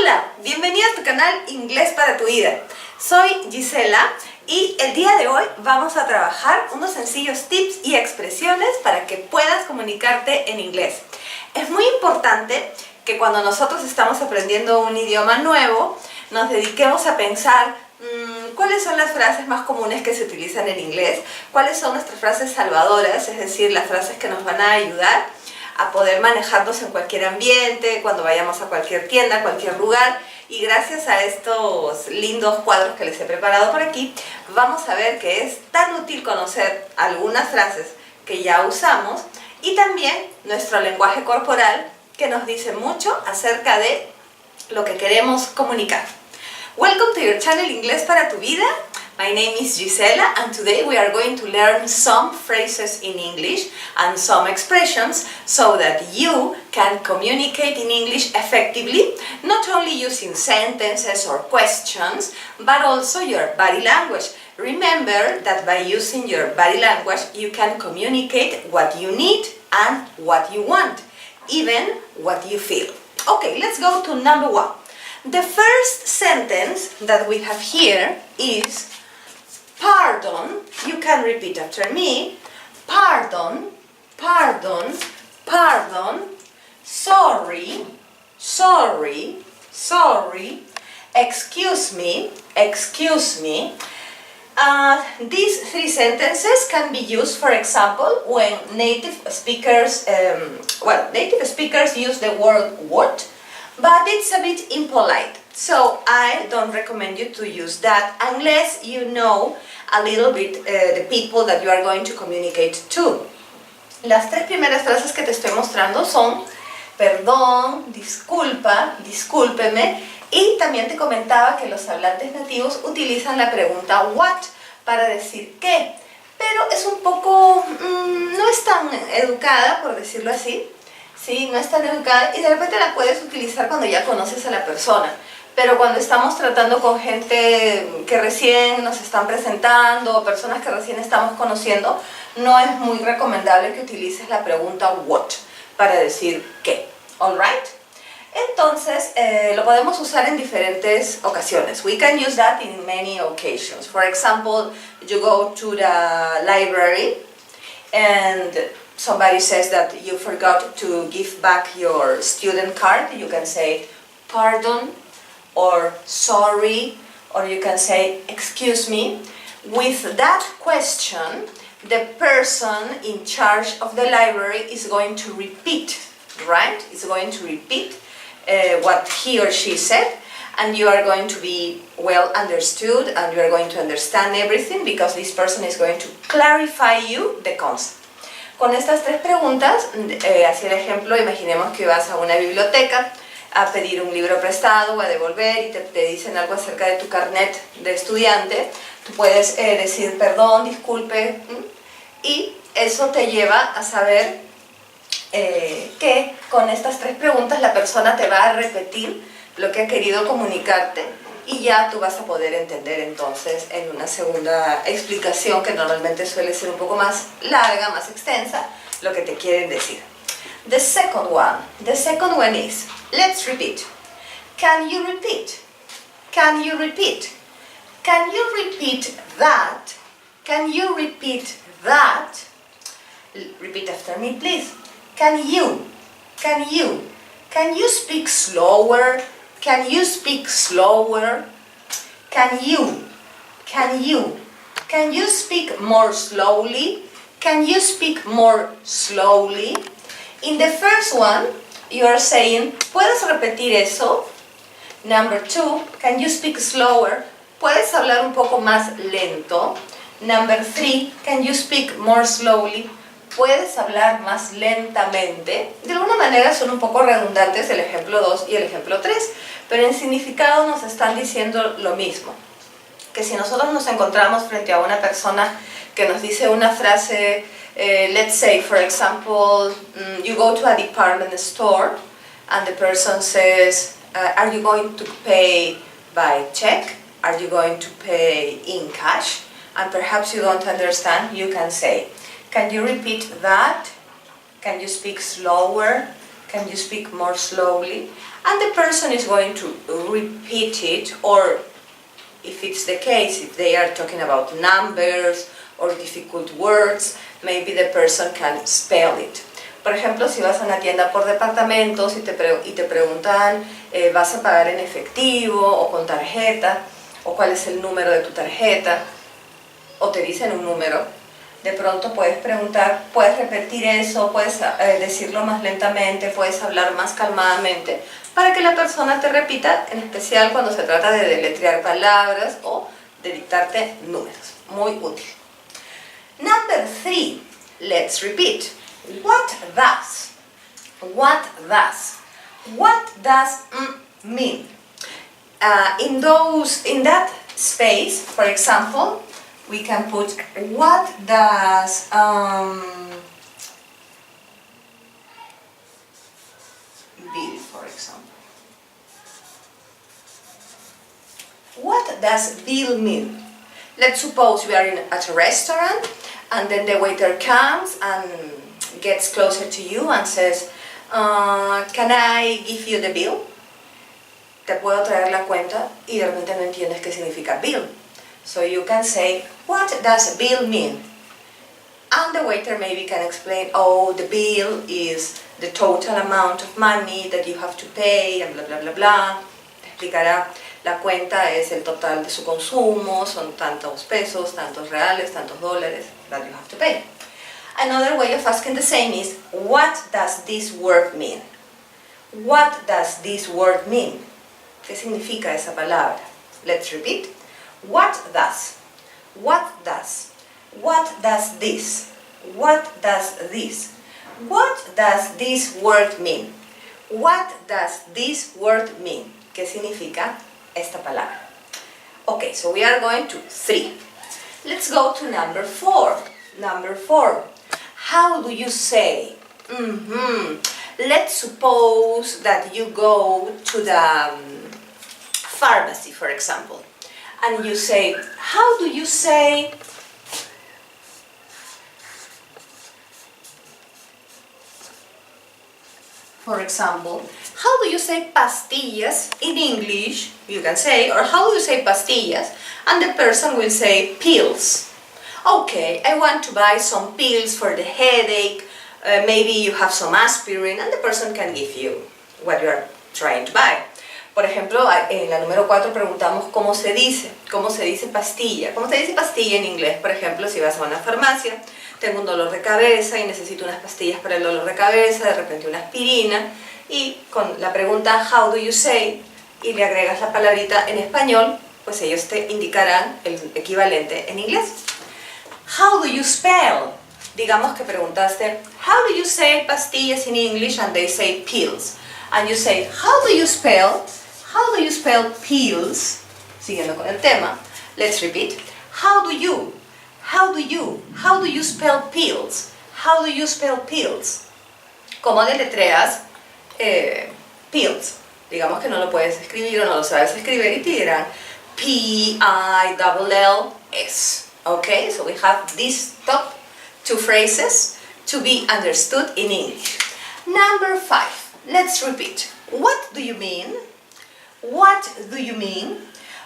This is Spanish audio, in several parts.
Hola, bienvenida a tu canal Inglés para tu vida. Soy Gisela y el día de hoy vamos a trabajar unos sencillos tips y expresiones para que puedas comunicarte en inglés. Es muy importante que cuando nosotros estamos aprendiendo un idioma nuevo, nos dediquemos a pensar cuáles son las frases más comunes que se utilizan en inglés, cuáles son nuestras frases salvadoras, es decir, las frases que nos van a ayudar a poder manejarnos en cualquier ambiente, cuando vayamos a cualquier tienda, a cualquier lugar. Y gracias a estos lindos cuadros que les he preparado por aquí, vamos a ver que es tan útil conocer algunas frases que ya usamos y también nuestro lenguaje corporal, que nos dice mucho acerca de lo que queremos comunicar. Welcome to your channel Inglés para tu vida. My name is Gisela and today we are going to learn some phrases in English and some expressions so that you can communicate in English effectively, not only using sentences or questions, but also your body language. Remember that by using your body language you can communicate what you need and what you want, even what you feel. Okay, let's go to number one. The first sentence that we have here is pardon. You can repeat after me. Pardon, pardon, pardon. Sorry, sorry, sorry. Excuse me, excuse me. These three sentences can be used, for example, when native speakers, native speakers use the word what, but it's a bit impolite. So I don't recommend you to use that unless you know a little bit the people that you are going to communicate to. Las tres primeras frases que te estoy mostrando son perdón, disculpa, discúlpeme, y también te comentaba que los hablantes nativos utilizan la pregunta what para decir qué, pero es un poco, no es tan educada, por decirlo así. Sí, no es tan educada y de repente la puedes utilizar cuando ya conoces a la persona. Pero cuando estamos tratando con gente que recién nos están presentando o personas que recién estamos conociendo, no es muy recomendable que utilices la pregunta what para decir qué. Alright? Entonces, lo podemos usar en diferentes ocasiones. We can use that in many occasions. For example, you go to the library and somebody says that you forgot to give back your student card. You can say, pardon, or sorry, or you can say, excuse me. With that question, the person in charge of the library is going to repeat, right? Is going to repeat what he or she said, and you are going to be well understood, and you are going to understand everything because this person is going to clarify you the concept. Con estas tres preguntas, así el ejemplo, imaginemos que vas a una biblioteca a pedir un libro prestado o a devolver y te dicen algo acerca de tu carnet de estudiante. Tú puedes decir perdón, disculpe, y eso te lleva a saber que con estas tres preguntas la persona te va a repetir lo que ha querido comunicarte y ya tú vas a poder entender entonces en una segunda explicación que normalmente suele ser un poco más larga, más extensa, lo que te quieren decir. The second one is, let's repeat. Can you repeat? Can you repeat? Can you repeat that? Can you repeat that? Repeat after me, please. Can you? Can you? Can you speak slower? Can you speak slower? Can you? Can you? Can you speak more slowly? Can you speak more slowly? In the first one, you are saying, ¿puedes repetir eso? Number two, can you speak slower? ¿Puedes hablar un poco más lento? Number three, can you speak more slowly? ¿Puedes hablar más lentamente? De alguna manera son un poco redundantes el ejemplo 2 y el ejemplo 3, pero en significado nos están diciendo lo mismo. Que si nosotros nos encontramos frente a una persona que nos dice una frase, let's say, for example, you go to a department store and the person says, are you going to pay by check? Are you going to pay in cash? And perhaps you don't understand, you can say, can you repeat that? Can you speak slower? Can you speak more slowly? And the person is going to repeat it, or if it's the case, if they are talking about numbers or difficult words, maybe the person can spell it. Por ejemplo, si vas a una tienda por departamentos y te preguntan, ¿vas a pagar en efectivo o con tarjeta? ¿O cuál es el número de tu tarjeta? O te dicen un número, de pronto puedes preguntar, puedes repetir eso, puedes decirlo más lentamente, puedes hablar más calmadamente, para que la persona te repita, en especial cuando se trata de deletrear palabras o de dictarte números. Muy útil. Number 3, let's repeat. What does? What does? What does mean? In that space, for example, we can put what does bill, for example. What does bill mean? Let's suppose we are at a restaurant and then the waiter comes and gets closer to you and says, can I give you the bill? Te puedo traer la cuenta, y de repente no entiendes qué significa bill. So you can say, what does bill mean? And the waiter maybe can explain, oh, the bill is the total amount of money that you have to pay, and bla bla bla bla. Te explicará, la cuenta es el total de su consumo, son tantos pesos, tantos reales, tantos dólares that you have to pay. Another way of asking the same is, what does this word mean? What does this word mean? ¿Qué significa esa palabra? Let's repeat. What does? What does? What does this? What does this? What does this word mean? What does this word mean? ¿Qué significa esta palabra? Okay, so we are going to 3. Let's go to number 4. Number 4. How do you say? Let's suppose that you go to the pharmacy, for example, and you say, how do you say for example, how do you say pastillas in English? You can say, or how do you say pastillas? And the person will say pills. Okay, I want to buy some pills for the headache, maybe you have some aspirin, and the person can give you what you are trying to buy. Por ejemplo, en la número 4 preguntamos cómo se dice pastilla. ¿Cómo se dice pastilla en inglés? Por ejemplo, si vas a una farmacia, tengo un dolor de cabeza y necesito unas pastillas para el dolor de cabeza, de repente una aspirina, y con la pregunta how do you say, y le agregas la palabrita en español, pues ellos te indicarán el equivalente en inglés. How do you spell? Digamos que preguntaste, how do you say pastillas in English? And they say pills. And you say, how do you spell pills? Siguiendo con el tema. Let's repeat. How do you spell pills? How do you spell pills? ¿Cómo deletreas pills? Digamos que no lo puedes escribir o no lo sabes escribir y te dirán P-I-L-L-S. Okay, so we have these top 2 phrases to be understood in English. Number 5. Let's repeat. What do you mean? What do you mean?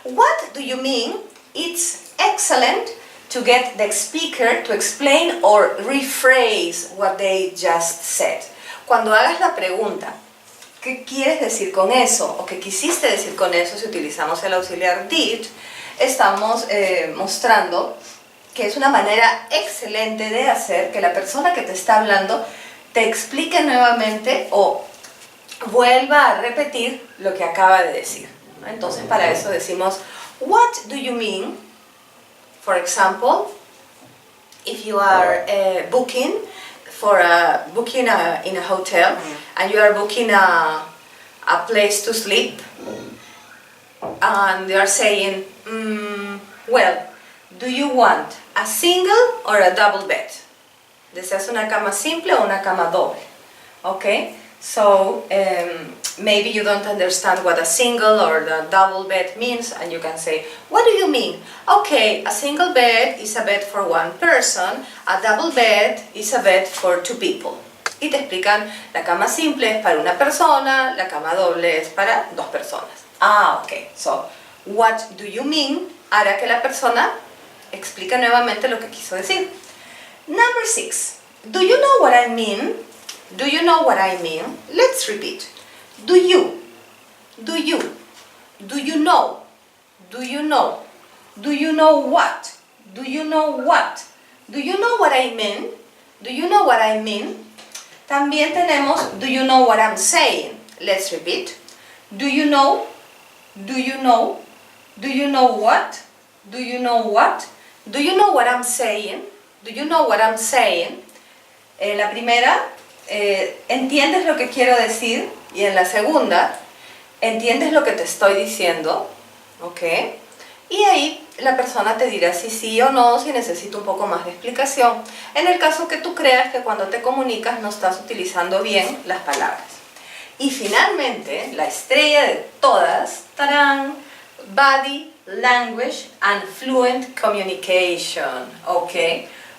What do you mean? It's excellent to get the speaker to explain or rephrase what they just said. Cuando hagas la pregunta, ¿qué quieres decir con eso? O ¿qué quisiste decir con eso? Si utilizamos el auxiliar did, estamos mostrando que es una manera excelente de hacer que la persona que te está hablando te explique nuevamente o vuelva a repetir lo que acaba de decir, ¿no? Entonces para eso decimos, what do you mean? For example, if you are booking in a hotel and you are booking a place to sleep and they are saying, well, do you want a single or a double bed? ¿Deseas una cama simple o una cama doble? Okay, so maybe you don't understand what a single or the double bed means, and you can say, what do you mean? Okay, a single bed is a bed for one person, a double bed is a bed for 2 people. y te explican la cama simple es para una persona, la cama doble es para 2 personas. Ah, ok. So, what do you mean hará que la persona explique nuevamente lo que quiso decir. Number 6. Do you know what I mean? Do you know what I mean? Let's repeat. Do you? Do you? Do you know? Do you know? Do you know what? Do you know what? Do you know what I mean? Do you know what I mean? También tenemos do you know what I'm saying? Let's repeat. Do you know? Do you know? Do you know what? Do you know what? Do you know what I'm saying? Do you know what I'm saying? La primera, ¿entiendes lo que quiero decir? Y en la segunda, ¿entiendes lo que te estoy diciendo? ¿Ok? Y ahí la persona te dirá si sí o no, si necesita un poco más de explicación, en el caso que tú creas que cuando te comunicas no estás utilizando bien las palabras. Y finalmente, la estrella de todas, ¡tarán! Body language and fluent communication. ¿Ok?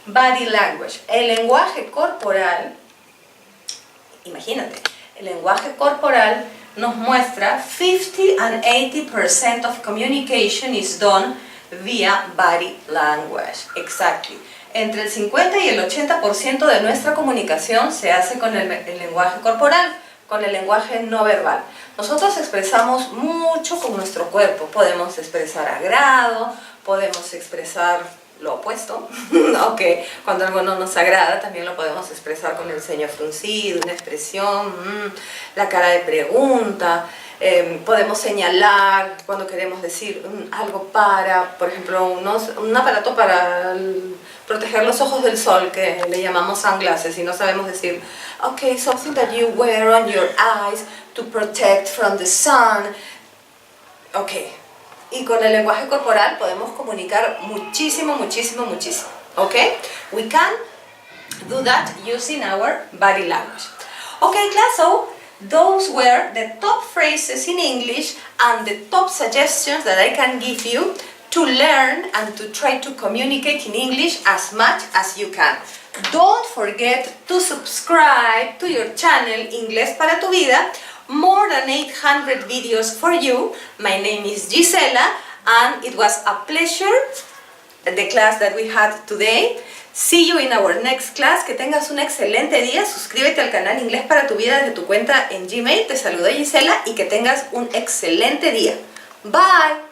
Body language. El lenguaje corporal, imagínate, el lenguaje corporal nos muestra 50 and 80% of communication is done via body language. Exactly. Entre el 50 y el 80% de nuestra comunicación se hace con el lenguaje corporal, con el lenguaje no verbal. Nosotros expresamos mucho con nuestro cuerpo. Podemos expresar agrado, podemos expresar lo opuesto, okay. Cuando algo no nos agrada también lo podemos expresar con el ceño fruncido, una expresión, la cara de pregunta, podemos señalar cuando queremos decir algo para, por ejemplo, un aparato para proteger los ojos del sol que le llamamos sunglasses y no sabemos decir, okay, something that you wear on your eyes to protect from the sun, okay. Y con el lenguaje corporal podemos comunicar muchísimo, muchísimo, muchísimo. Okay? We can do that using our body language. Okay, class, so those were the top phrases in English and the top suggestions that I can give you to learn and to try to communicate in English as much as you can. Don't forget to subscribe to your channel Inglés para tu vida. More than 800 videos for you. My name is Gisela and it was a pleasure the class that we had today. See you in our next class. Que tengas un excelente día. Suscríbete al canal Inglés para tu vida desde tu cuenta en Gmail. Te saluda Gisela y que tengas un excelente día. Bye.